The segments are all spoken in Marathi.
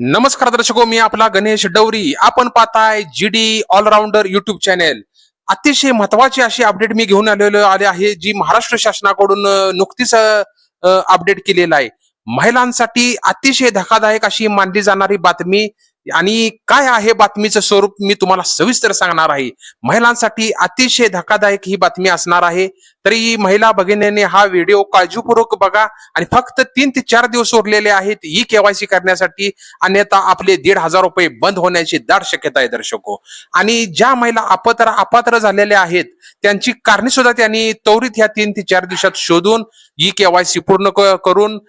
नमस्कार दर्शको, मी आपला गणेश डवरी. आपण पाहताय GD ऑलराऊंडर युट्यूब चॅनेल. अतिशय महत्वाची अशी अपडेट मी घेऊन आले आहे, जी महाराष्ट्र शासनाकडून नुकतीच अपडेट केलेला आहे. महिलांसाठी अतिशय धक्कादायक अशी मानली जाणारी बातमी. आणि काय आहे बातमीचं स्वरूप मी तुम्हाला सविस्तर सांगणार आहे. महिलांसाठी अतिशय धक्कादायक ही बातमी असणार आहे. तरी महिला भगिनींनी हा व्हिडिओ काळजीपूर्वक बघा. आणि फक्त 3 ते 4 दिवस उरलेले आहेत ई केवायसी करण्यासाठी, अन्यथा आपले 1,500 रुपये बंद होण्याची दाट शक्यता आहे दर्शको. आणि ज्या महिला अपात्र झालेल्या आहेत, त्यांची कारणे सुद्धा त्यांनी त्वरित ह्या 3 ते 4 दिवसात शोधून ई केवायसी पूर्ण करून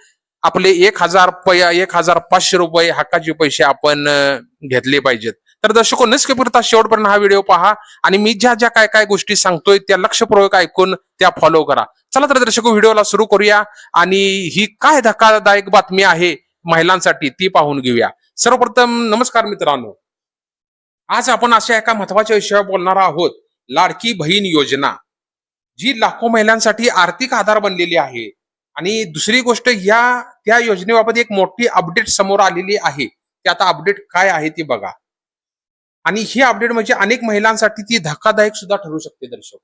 आपले 1,500 रुपये हक्काचे पैसे आपण घेतले पाहिजेत. तर दर्शको, नक्कीच शेवटपर्यंत हा व्हिडिओ पहा आणि मी ज्या ज्या काय काय गोष्टी सांगतोय त्या लक्षपूर्वक ऐकून त्या फॉलो करा. चला तर दर्शको, व्हिडिओला सुरू करूया आणि ही काय धक्कादायक बातमी आहे महिलांसाठी ती पाहून घेऊया. सर्वप्रथम नमस्कार मित्रांनो, आज आपण अशा एका महत्वाच्या विषयावर बोलणार आहोत. लाडकी बहीण योजना, जी लाखो महिलांसाठी आर्थिक आधार बनलेली आहे. आणि दुसरी गोष्ट, त्या योजनेबाबत एक मोठी अपडेट समोर आलेली आहे. ते आता अपडेट काय आहे ते बघा. आणि ही अपडेट म्हणजे अनेक महिलांसाठी ती धक्कादायक सुद्धा ठरू शकते दर्शक.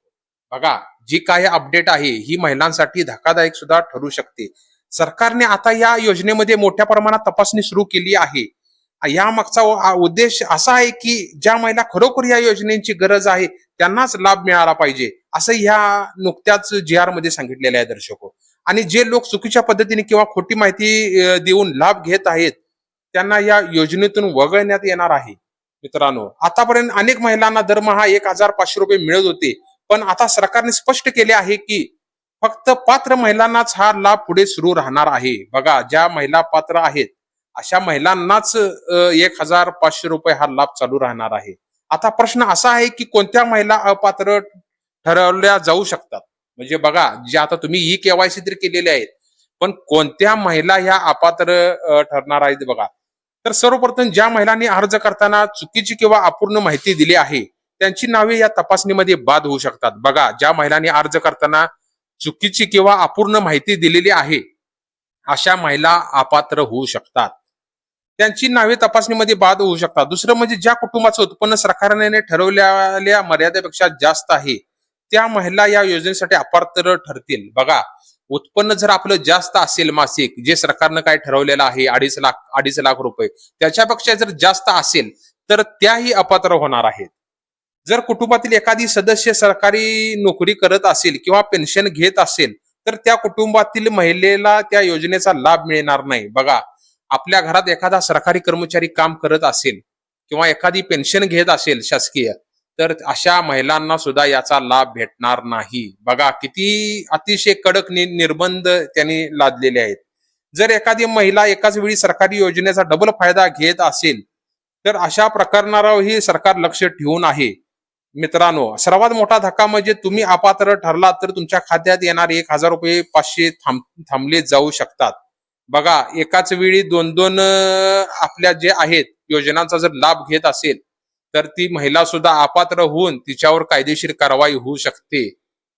बघा, जी काय अपडेट आहे ही महिलांसाठी धक्कादायक सुद्धा ठरू शकते. सरकारने आता या योजनेमध्ये मोठ्या प्रमाणात तपासणी सुरू केली आहे. या मागचा उद्देश असा आहे की ज्या महिला खरोखर या योजनेची गरज आहे त्यांनाच लाभ मिळाला पाहिजे, असं ह्या नुकत्याच GR मध्ये सांगितलेलं आहे दर्शको. आणि जे लोक चुकीच्या पद्धतीने किंवा खोटी माहिती देऊन लाभ घेत आहेत त्यांना या योजनेतून वगळण्यात येणार आहे. मित्रांनो, आतापर्यंत अनेक महिलांना दरमहा 1,500 रुपये मिळत होते, पण आता सरकारने स्पष्ट केले आहे की फक्त पात्र महिलांनाच हा लाभ पुढे सुरू राहणार आहे. बघा, ज्या महिला पात्र आहेत अशा महिलांनाच 1,500 रुपये हा लाभ चालू राहणार आहे. आता प्रश्न असा आहे की कोणत्या महिला अपात्र ठरवल्या जाऊ शकतात. म्हणजे बघा, जे आता तुम्ही ई केवायसी तर केलेले आहेत, पण कोणत्या महिला ह्या अपात्र ठरणार आहेत बघा. तर सर्वप्रथम ज्या महिलांनी अर्ज करताना चुकीची किंवा अपूर्ण माहिती दिली आहे त्यांची नावे या तपासणीमध्ये बाद होऊ शकतात. बघा, ज्या महिलांनी अर्ज करताना चुकीची किंवा अपूर्ण माहिती दिलेली आहे अशा महिला अपात्र होऊ शकतात. त्यांची नावे तपासणीमध्ये बाद होऊ शकतात. दुसरं म्हणजे ज्या कुटुंबाचं उत्पन्न सरकारने ठरवलेल्या मर्यादेपेक्षा जास्त आहे त्या महिला या योजनेसाठी अपात्र ठरतील. बघा, उत्पन्न जर आपलं जास्त असेल मासिक, जे सरकारनं काय ठरवलेलं आहे 2.5 लाख रुपये, त्याच्यापेक्षा जर जास्त असेल तर त्याही अपात्र होणार आहेत. जर कुटुंबातील एखादी सदस्य सरकारी नोकरी करत असेल किंवा पेन्शन घेत असेल तर त्या कुटुंबातील महिलेला त्या योजनेचा लाभ मिळणार नाही. बघा, आपल्या घरात एखादा सरकारी कर्मचारी काम करत असेल किंवा एखादी पेन्शन घेत असेल शासकीय, तर अशा महिलांना सुद्धा याचा लाभ भेटणार नाही. बघा, किती अतिशय कडक निर्बंध त्यांनी लादलेले आहेत. जर एखादी महिला एकाच वेळी सरकारी योजनेचा डबल फायदा घेत असेल तर अशा प्रकरणावरही सरकार लक्ष ठेवून आहे. मित्रांनो, सर्वात मोठा धक्का म्हणजे तुम्ही अपात्र ठरलात तर तुमच्या खात्यात येणारे 1,000 रुपये 500 थांबले जाऊ शकतात. बघा, एकाच वेळी दोन दोन आपल्या जे आहेत योजनांचा जर लाभ घेत असेल तर ती महिला सुद्धा अपात्र होऊन तिच्यावर कायदेशीर कारवाई होऊ शकते.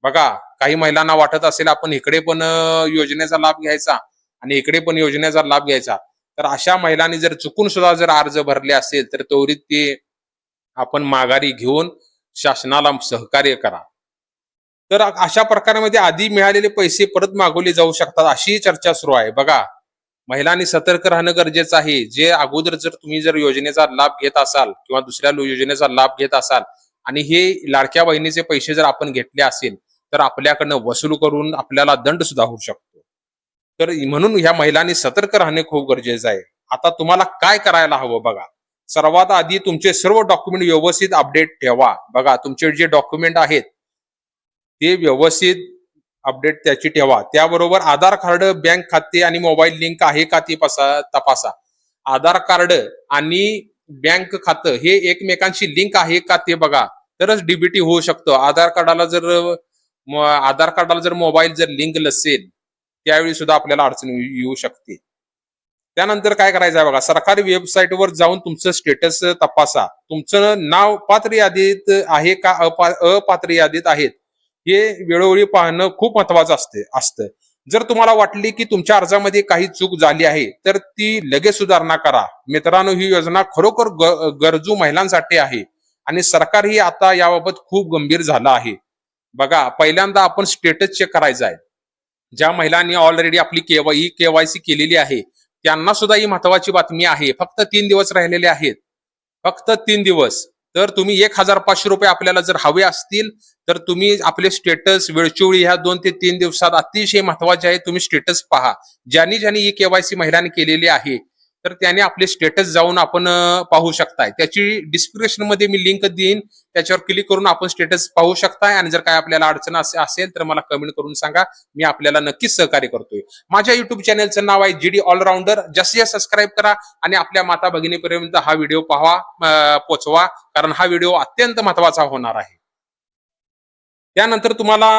बघा, काही महिलांना वाटत असेल आपण इकडे पण योजनेचा लाभ घ्यायचा आणि इकडे पण योजनेचा लाभ घ्यायचा, तर अशा महिलांनी जर चुकून सुद्धा जर अर्ज भरले असेल तर त्वरित ते आपण माघारी घेऊन शासनाला सहकार्य करा. तर अशा प्रकारामध्ये आधी मिळालेले पैसे परत मागवले जाऊ शकतात अशी चर्चा सुरू आहे. बघा, महिलांनी सतर्क राहणं गरजेचं आहे. जे अगोदर जर तुम्ही जर योजनेचा लाभ घेत असाल किंवा दुसऱ्या योजनेचा लाभ घेत असाल आणि हे लाडक्या बहिणीचे पैसे जर आपण घेतले असेल तर आपल्याकडनं वसूल करून आपल्याला दंड सुद्धा होऊ शकतो. तर म्हणून ह्या महिलांनी सतर्क राहणे खूप गरजेचं आहे. आता तुम्हाला काय करायला हवं बघा. सर्वात आधी तुमचे सर्व डॉक्युमेंट व्यवस्थित अपडेट ठेवा. बघा, तुमचे जे डॉक्युमेंट आहेत ते व्यवस्थित अपडेट त्याची ठेवा. त्याबरोबर आधार कार्ड, बँक खाते आणि मोबाईल लिंक आहे का ते तपासा. आधार कार्ड आणि बँक खातं हे एकमेकांशी लिंक आहे का ते बघा, तरच डीबीटी होऊ शकतं. आधार कार्डाला जर मोबाईल जर लिंक नसेल त्यावेळी सुद्धा आपल्याला अडचण येऊ शकते. त्यानंतर काय करायचं आहे बघा, सरकारी वेबसाईटवर जाऊन तुमचं स्टेटस तपासा. तुमचं नाव पात्र यादीत आहे का अपात्र यादीत आहेत हे वेळोवेळी पाहणं खूप महत्वाचं असतं. जर तुम्हाला वाटली की तुमच्या अर्जामध्ये काही चूक झाली आहे तर ती लगेच सुधारणा करा. मित्रांनो, ही योजना खरोखर गरजू महिलांसाठी आहे आणि सरकारही आता याबाबत खूप गंभीर झालं आहे. बघा, पहिल्यांदा आपण स्टेटस चेक करायचा आहे. ज्या महिलांनी ऑलरेडी आपली केवायसी केलेली आहे त्यांना सुद्धा ही महत्वाची बातमी आहे. फक्त 3 दिवस राहिलेले आहेत, फक्त 3 दिवस. तर तुम्ही 1,500 रुपये आपल्याला जर हवे असतील तर तुम्ही आपले स्टेटस वेळचोळी ह्या 2 ते 3 दिवसात अतिशय महत्वाचे आहे. तुम्ही स्टेटस पहा. ज्यांनी ज्यांनी ही केवायसी महिलांनी केलेली आहे तर त्याने आपले स्टेटस जाऊन आपण पाहू शकताय. त्याची डिस्क्रिप्शन मध्ये मी लिंक देईन, त्याच्यावर क्लिक करून आपण स्टेटस पाहू शकताय. आणि जर काय आपल्याला अडचण असेल तर मला कमेंट करून सांगा, मी आपल्याला नक्कीच सहकार्य करतोय. माझ्या युट्यूब चॅनलचं नाव आहे GD ऑलराऊंडर. जास्तीत जास्त सबस्क्राईब करा आणि आपल्या माता भगिनीपर्यंत हा व्हिडिओ पोचवा, कारण हा व्हिडिओ अत्यंत महत्वाचा होणार आहे. त्यानंतर तुम्हाला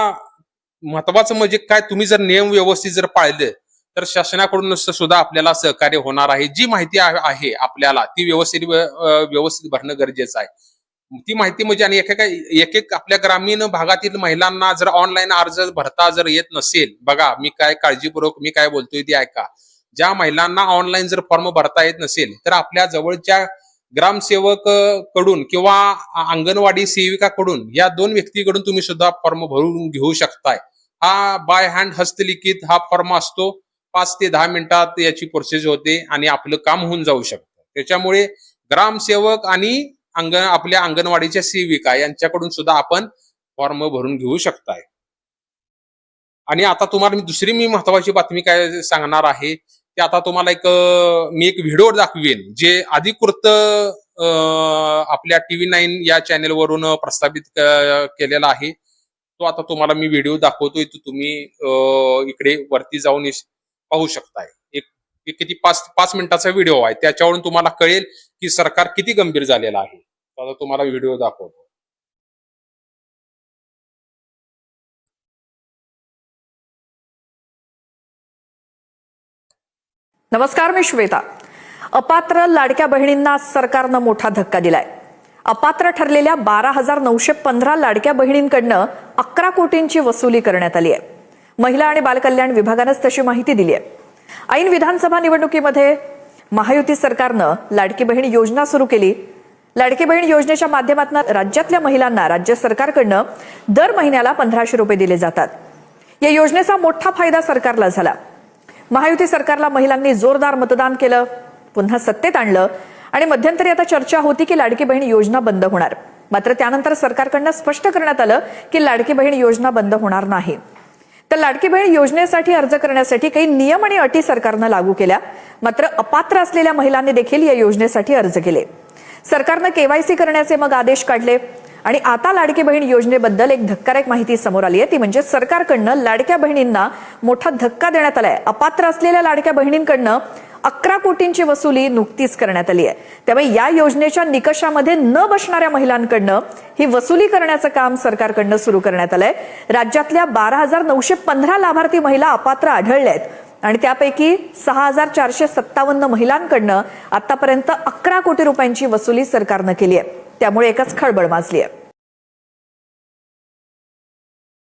महत्वाचं म्हणजे काय, तुम्ही जर नियम व्यवस्थित जर पाळले तर शासनाकडून सुद्धा आपल्याला सहकार्य होणार आहे. जी माहिती आहे आपल्याला ती व्यवस्थित भरणं गरजेचं आहे. ती माहिती म्हणजे, आणि एक एक आपल्या ग्रामीण भागातील महिलांना जर ऑनलाईन अर्ज भरता जर येत नसेल, बघा मी काय काळजीपूर्वक मी काय बोलतोय ते ऐका. ज्या महिलांना ऑनलाईन जर फॉर्म भरता येत नसेल तर आपल्या जवळच्या ग्रामसेवक कडून किंवा अंगणवाडी सेविकाकडून, या 2 व्यक्तीकडून तुम्ही सुद्धा फॉर्म भरून घेऊ शकताय. हा बाय हँड हस्तलिखित हा फॉर्म असतो. 5 ते 10 मिनिटात याची प्रोसेस होते आणि आपलं काम होऊन जाऊ शकतं. त्याच्यामुळे ग्रामसेवक आणि आपल्या अंगणवाडीच्या सेविका यांच्याकडून सुद्धा आपण फॉर्म भरून घेऊ शकताय. आणि आता तुम्हाला दुसरी महत्वाची बातमी काय सांगणार आहे, की आता तुम्हाला मी एक व्हिडिओ दाखवेन जे अधिकृत आपल्या TV9 या चॅनेलवरून प्रस्थापित केलेला आहे. तो आता तुम्हाला मी व्हिडिओ दाखवतोय, तो तुम्ही इकडे वरती जाऊन पाहू शकताय. एक किती 5 मिनिटाचा व्हिडिओ आहे, त्याच्यावरून तुम्हाला कळेल की सरकार किती गंभीर झालेलं आहे. आता तुम्हाला व्हिडिओ दाखवतो. नमस्कार, मी श्वेता. अपात्र लाडक्या बहिणींना सरकारनं मोठा धक्का दिलाय. अपात्र ठरलेल्या 12,915 लाडक्या बहिणींकडनं 11 कोटींची वसुली करण्यात आली आहे. महिला आणि बालकल्याण विभागानंच तशी माहिती दिली आहे. ऐन विधानसभा निवडणुकीमध्ये महायुती सरकारनं लाडकी बहीण योजना सुरू केली. लाडकी बहीण योजनेच्या माध्यमातून राज्यातल्या महिलांना राज्य सरकारकडनं दर महिन्याला 1,500 रुपये दिले जातात. या योजनेचा मोठा फायदा सरकारला झाला. महायुती सरकारला महिलांनी जोरदार मतदान केलं, पुन्हा सत्तेत आणलं आणि मध्यंतरी आता चर्चा होती की लाडकी बहीण योजना बंद होणार. मात्र त्यानंतर सरकारकडनं स्पष्ट करण्यात आलं की लाडकी बहीण योजना बंद होणार नाही. तर लाडकी बहीण योजनेसाठी अर्ज करण्यासाठी काही नियम आणि अटी सरकारनं लागू केल्या. मात्र अपात्र असलेल्या महिलांनी देखील या योजनेसाठी अर्ज केले. सरकारनं KYC करण्याचे मग आदेश काढले आणि आता लाडकी बहीण योजनेबद्दल एक धक्कादायक माहिती समोर आली आहे. ती म्हणजे सरकारकडनं लाडक्या बहिणींना मोठा धक्का देण्यात आलाय. अपात्र असलेल्या लाडक्या बहिणींकडनं 11 कोटींची वसुली नुकतीच करण्यात आली आहे. त्यामुळे या योजनेच्या निकषामध्ये न बसणाऱ्या महिलांकडनं ही वसुली करण्याचं काम सरकारकडनं सुरू करण्यात आलंय. राज्यातल्या 12,915 लाभार्थी महिला अपात्र आढळल्या आहेत आणि त्यापैकी 6,457 महिलांकडनं आतापर्यंत 11 कोटी रुपयांची वसुली सरकारनं केली आहे. त्यामुळे एकच खळबळ माजली आहे.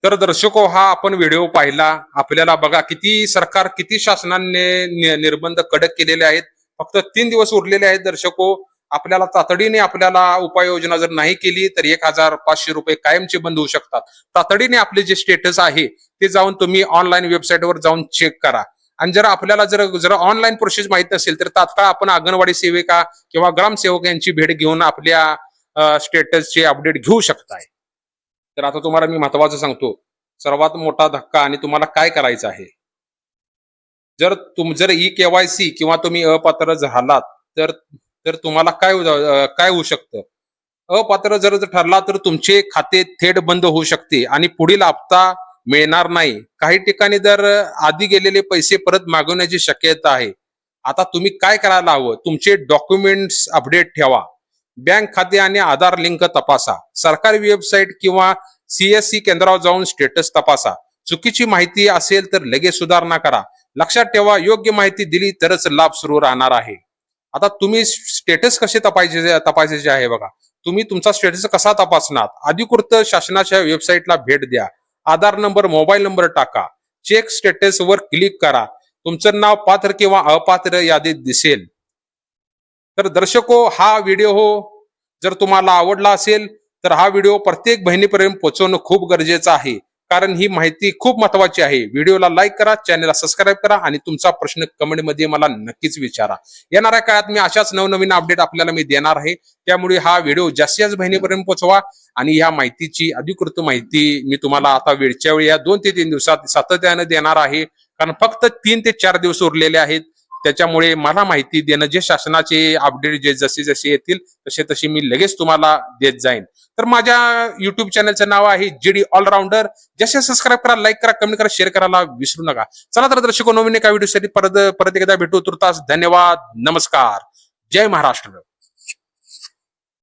तर दर्शको, हा आपण व्हिडिओ पाहिला. आपल्याला बघा किती शासनाने निर्बंध कडक केलेले आहेत. फक्त 3 दिवस उरलेले आहेत दर्शको. आपल्याला तातडीने आपल्याला उपाययोजना जर नाही केली तर 1,500 रुपये कायमचे बंद होऊ शकतात. तातडीने आपले जे स्टेटस आहे ते जाऊन तुम्ही ऑनलाईन वेबसाईटवर जाऊन चेक करा. आणि जर आपल्याला जर ऑनलाईन प्रोसेस माहित नसेल तर तात्काळ आपण अंगणवाडी सेविका किंवा ग्रामसेवक यांची भेट घेऊन आपल्या स्टेटसचे अपडेट घेऊ शकताय. तर आता तुम्हाला मी महत्वाचं सांगतो, सर्वात मोठा धक्का आणि तुम्हाला काय करायचं आहे. जर KYC किंवा तुम्ही अपात्र झालात तर तुम्हाला काय होऊ शकतं. अपात्र जर ठरला तर तुमचे खाते थेट बंद होऊ शकते आणि पुढील हप्ता मिळणार नाही. काही ठिकाणी तर आधी गेलेले पैसे परत मागवण्याची शक्यता आहे. आता तुम्ही काय करायला हवं, तुमचे डॉक्युमेंट्स अपडेट ठेवा. बँक खाते आणि आधार लिंक तपासा. सरकारी वेबसाईट किंवा CSC केंद्रावर जाऊन स्टेटस तपासा. चुकीची माहिती असेल तर लगेच सुधारणा करा. लक्षात ठेवा, योग्य माहिती दिली तरच लाभ सुरू राहणार आहे. आता तुम्ही स्टेटस कसे तपासायचे आहे बघा. तुम्ही तुमचा स्टेटस कसा तपासणार, अधिकृत शासनाच्या वेबसाईटला भेट द्या. आधार नंबर, मोबाईल नंबर टाका. चेक स्टेटस वर क्लिक करा. तुमचं नाव पात्र किंवा अपात्र यादीत दिसेल. तर दर्शको, हा व्हिडिओ जर तुम्हाला आवडला असेल तर हा व्हिडिओ प्रत्येक बहिणीपर्यंत पोहोचवणं खूप गरजेचं आहे, कारण ही माहिती खूप महत्वाची आहे. व्हिडिओला लाईक करा, चॅनलला सबस्क्राईब करा आणि तुमचा प्रश्न कमेंटमध्ये मला नक्कीच विचारा. येणाऱ्या काळात मी अशाच नवनवीन अपडेट आपल्याला मी देणार आहे. त्यामुळे हा व्हिडिओ जास्तीत जास्त बहिणीपर्यंत पोहोचवा आणि या माहितीची अधिकृत माहिती मी तुम्हाला आता वेळच्या वेळी या 2 ते 3 दिवसात सातत्याने देणार आहे. कारण फक्त 3 ते 4 दिवस उरलेले आहेत. त्याच्यामुळे मला माहिती देणं, जे शासनाचे अपडेट जे जसे जसे येतील तसे तसे मी लगेच तुम्हाला देत जाईन. तर माझ्या युट्यूब चॅनलचं नाव आहे जीडी ऑलराऊंडर. जसे सबस्क्राईब करा, लाईक करा, कमेंट करा, शेअर करायला विसरू नका. चला तर दर्शको, नवीन एका व्हिडिओसाठी परत एकदा भेटू. तुर्तास धन्यवाद. नमस्कार. जय महाराष्ट्र.